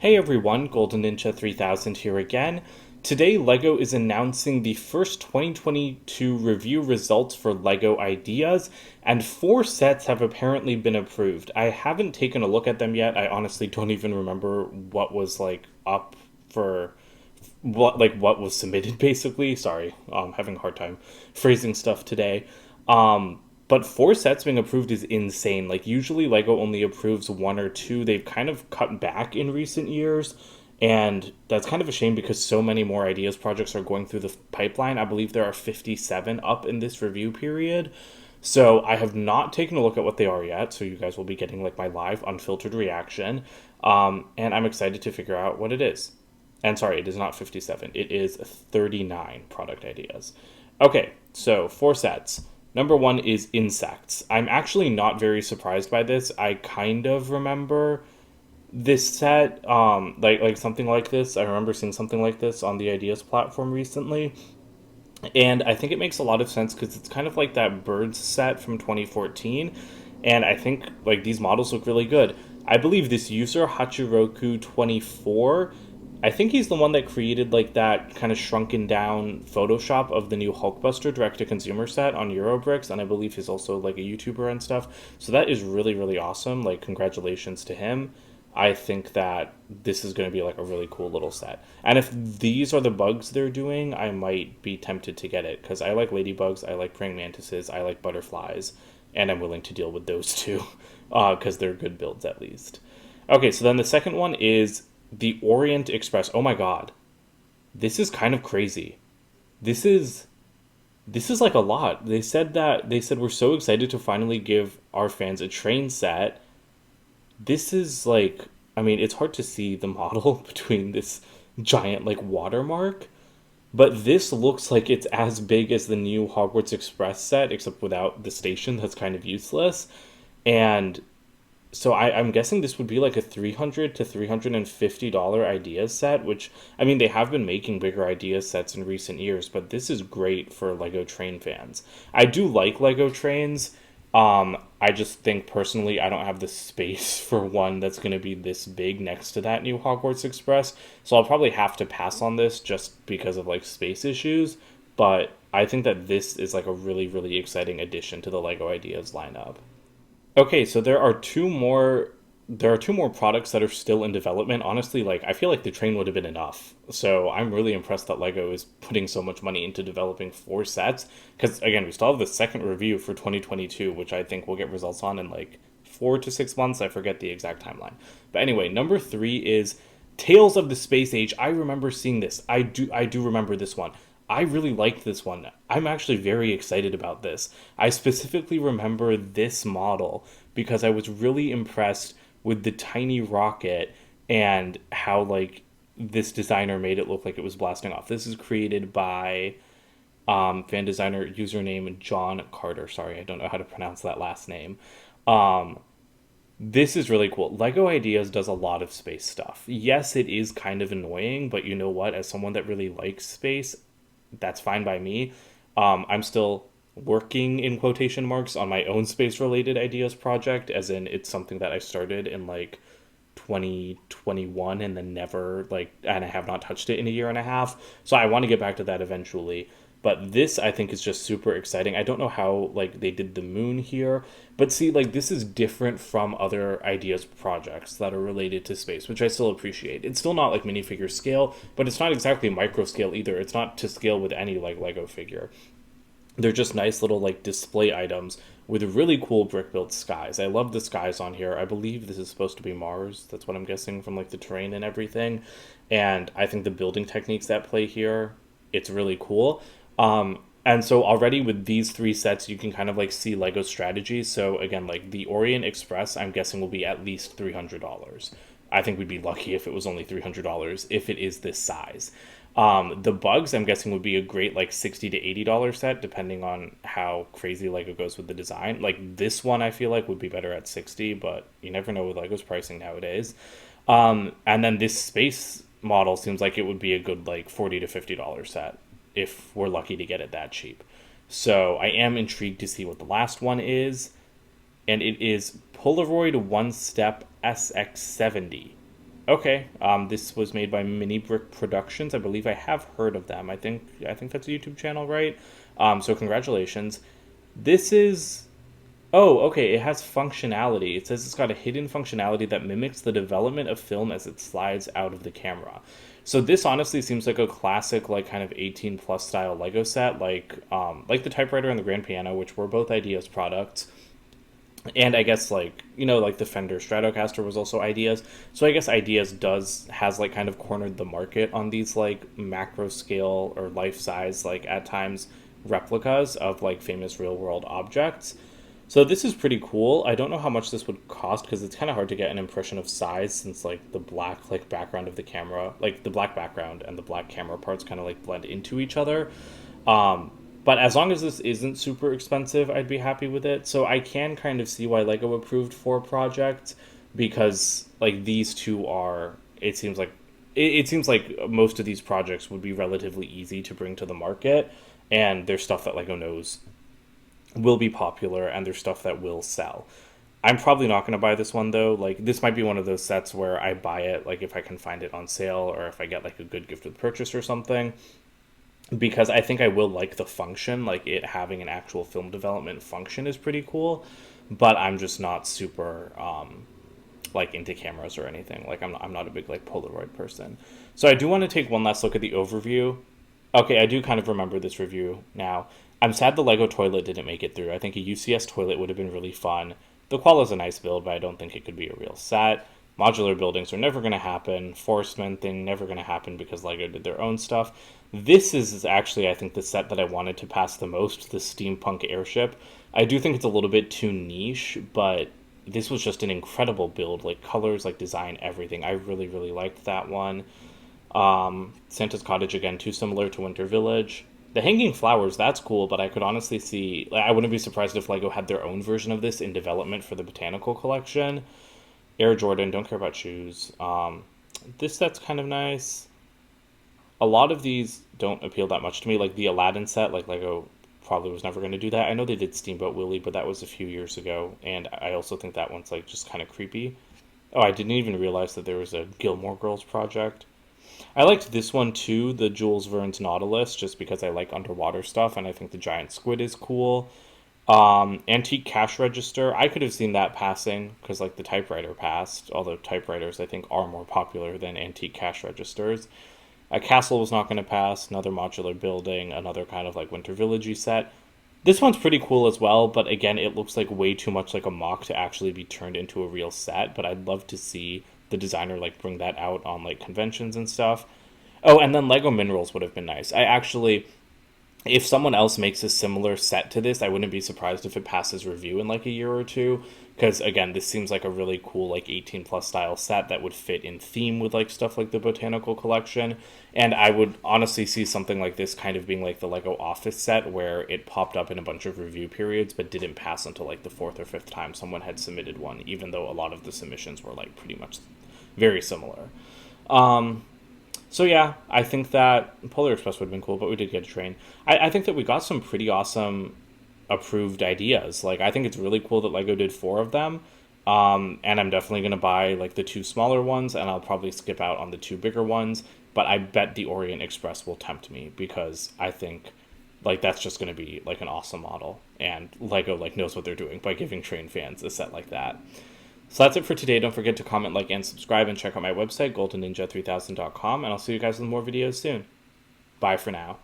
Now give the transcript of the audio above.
Hey everyone, Golden Ninja 3000 here again. Today, LEGO is announcing the first 2022 review results for LEGO Ideas, and four sets have apparently been approved. I haven't taken a look at them yet. I honestly don't even remember what was up for what was submitted basically. Sorry, I'm having a hard time phrasing stuff today. But four sets being approved is insane. Like usually Lego only approves one or two. They've kind of cut back in recent years, and that's kind of a shame because so many more ideas projects are going through the pipeline. I believe there are 57 up in this review period. So I have not taken a look at what they are yet, so you guys will be getting like my live unfiltered reaction. And I'm excited to figure out what it is. And sorry, it is not 57. It is 39 product ideas. Okay, so four sets. Number one is insects. I'm actually not very surprised by this. I kind of remember this set, like something like this. I remember seeing something like this on the Ideas platform recently, and I think it makes a lot of sense because it's kind of like that birds set from 2014, and I think like these models look really good. I believe this user Hachiroku 24. I think he's the one that created like that kind of shrunken down Photoshop of the new Hulkbuster direct to consumer set on Eurobricks, and I believe he's also like a YouTuber and stuff. So that is really really awesome. Like congratulations to him. I think that this is going to be like a really cool little set. And if these are the bugs they're doing, I might be tempted to get it because I like ladybugs, I like praying mantises, I like butterflies, and I'm willing to deal with those too because they're good builds at least. Okay, so then the second one is the Orient Express. Oh my god. This is kind of crazy. This is like a lot. They said we're so excited to finally give our fans a train set. This is like, I mean, it's hard to see the model between this giant like watermark, but this looks like it's as big as the new Hogwarts Express set except without the station that's kind of useless. And so I'm guessing this would be like a $300 to $350 ideas set, which I mean they have been making bigger ideas sets in recent years, but this is great for Lego train fans. I do like Lego trains. I just think personally I don't have the space for one that's going to be this big next to that new Hogwarts Express, so I'll probably have to pass on this just because of like space issues. But I think that this is like a really really exciting addition to the Lego Ideas lineup. Okay, so there are two more products that are still in development. Honestly, like I feel like the train would have been enough. So I'm really impressed that Lego is putting so much money into developing four sets because again, we still have the second review for 2022, which I think we'll get results on in like 4 to 6 months. I forget the exact timeline. But anyway, number 3 is Tales of the Space Age. I remember seeing this. I do remember this one. I really liked this one. I'm actually very excited about this. I specifically remember this model because I was really impressed with the tiny rocket and how like this designer made it look like it was blasting off. This is created by fan designer username John Carter. Sorry, I don't know how to pronounce that last name. Um, this is really cool. Lego Ideas does a lot of space stuff. Yes, it is kind of annoying, but you know what? As someone that really likes space, that's fine by me. I'm still working in quotation marks on my own space related ideas project, as in it's something that I started in like 2021 and then never like, and I have not touched it in a year and a half. So I want to get back to that eventually. But this I think is just super exciting. I don't know how like they did the moon here, but see like this is different from other ideas projects that are related to space, which I still appreciate. It's still not like minifigure scale, but it's not exactly micro scale either. It's not to scale with any like Lego figure. They're just nice little like display items with really cool brick built skies. I love the skies on here. I believe this is supposed to be Mars. That's what I'm guessing from like the terrain and everything. And I think the building techniques that play here, it's really cool. And so already with these three sets, you can kind of like see Lego strategies. So again, like the Orient Express, I'm guessing will be at least $300. I think we'd be lucky if it was only $300 if it is this size. The bugs, I'm guessing, would be a great like $60 to $80 set, depending on how crazy Lego goes with the design. Like this one, I feel like would be better at 60, but you never know with Lego's pricing nowadays. And then this space model seems like it would be a good like $40 to $50 set if we're lucky to get it that cheap. So I am intrigued to see what the last one is, and it is Polaroid One Step SX70. Okay, this was made by Mini Brick Productions. I believe I have heard of them. I think that's a YouTube channel, right? So congratulations. This is Oh, okay. It has functionality. It says it's got a hidden functionality that mimics the development of film as it slides out of the camera. So this honestly seems like a classic, like kind of 18 plus style Lego set, like the typewriter and the grand piano, which were both Ideas products. And I guess like like the Fender Stratocaster was also Ideas. So I guess Ideas does has like kind of cornered the market on these like macro scale or life size like at times replicas of like famous real world objects. So this is pretty cool. I don't know how much this would cost because it's kind of hard to get an impression of size since like the black like background of the camera, like the black background and the black camera parts kind of like blend into each other. Um, but as long as this isn't super expensive, I'd be happy with it. So I can kind of see why Lego approved 4 projects because like these two are. It seems like most of these projects would be relatively easy to bring to the market, and there's stuff that Lego knows will be popular and there's stuff that will sell. I'm probably not going to buy this one though. Like this might be one of those sets where I buy it like if I can find it on sale or if I get like a good gift with purchase or something because I think I will like the function, like it having an actual film development function is pretty cool, but I'm just not super like into cameras or anything. Like I'm not a big like Polaroid person. So I do want to take one last look at the overview. Okay, I do kind of remember this review now. I'm sad the Lego toilet didn't make it through. I think a UCS toilet would have been really fun. The Qual is a nice build, but I don't think it could be a real set. Modular buildings are never going to happen. Forestman thing never going to happen because Lego did their own stuff. This is actually, I think, the set that I wanted to pass the most, the steampunk airship. I do think it's a little bit too niche, but this was just an incredible build. Like colors, like design, everything. I really, really liked that one. Santa's Cottage, again, too similar to Winter Village. The Hanging Flowers, that's cool, but I could honestly see, like, I wouldn't be surprised if Lego had their own version of this in development for the Botanical Collection. Air Jordan, don't care about shoes. This set's kind of nice. A lot of these don't appeal that much to me, like the Aladdin set, like Lego probably was never going to do that. I know they did Steamboat Willie, but that was a few years ago, and I also think that one's like just kind of creepy. Oh, I didn't even realize that there was a Gilmore Girls project. I liked this one too, the Jules Verne's Nautilus, just because I like underwater stuff, and I think the giant squid is cool. Antique cash register, I could have seen that passing because like the typewriter passed, although typewriters I think are more popular than antique cash registers. A castle was not going to pass. Another modular building, another kind of like Winter Villagey set. This one's pretty cool as well, but again, it looks like way too much like a mock to actually be turned into a real set. But I'd love to see the designer like bring that out on like conventions and stuff. Oh, and then Lego Minerals would have been nice. I actually, if someone else makes a similar set to this, I wouldn't be surprised if it passes review in like a year or two. Because again, this seems like a really cool like 18 plus style set that would fit in theme with like stuff like the Botanical Collection. And I would honestly see something like this kind of being like the Lego Office set where it popped up in a bunch of review periods but didn't pass until like the fourth or fifth time someone had submitted one, even though a lot of the submissions were like pretty much very similar. Um, so yeah, I think that Polar Express would have been cool, but we did get a train. I think that we got some pretty awesome approved ideas. Like I think it's really cool that Lego did 4 of them. And I'm definitely gonna buy like the 2 smaller ones, and I'll probably skip out on the 2 bigger ones. But I bet the Orient Express will tempt me because I think like that's just gonna be like an awesome model, and Lego like knows what they're doing by giving train fans a set like that. So that's it for today. Don't forget to comment, like, and subscribe, and check out my website, goldenninja3000.com, and I'll see you guys with more videos soon. Bye for now.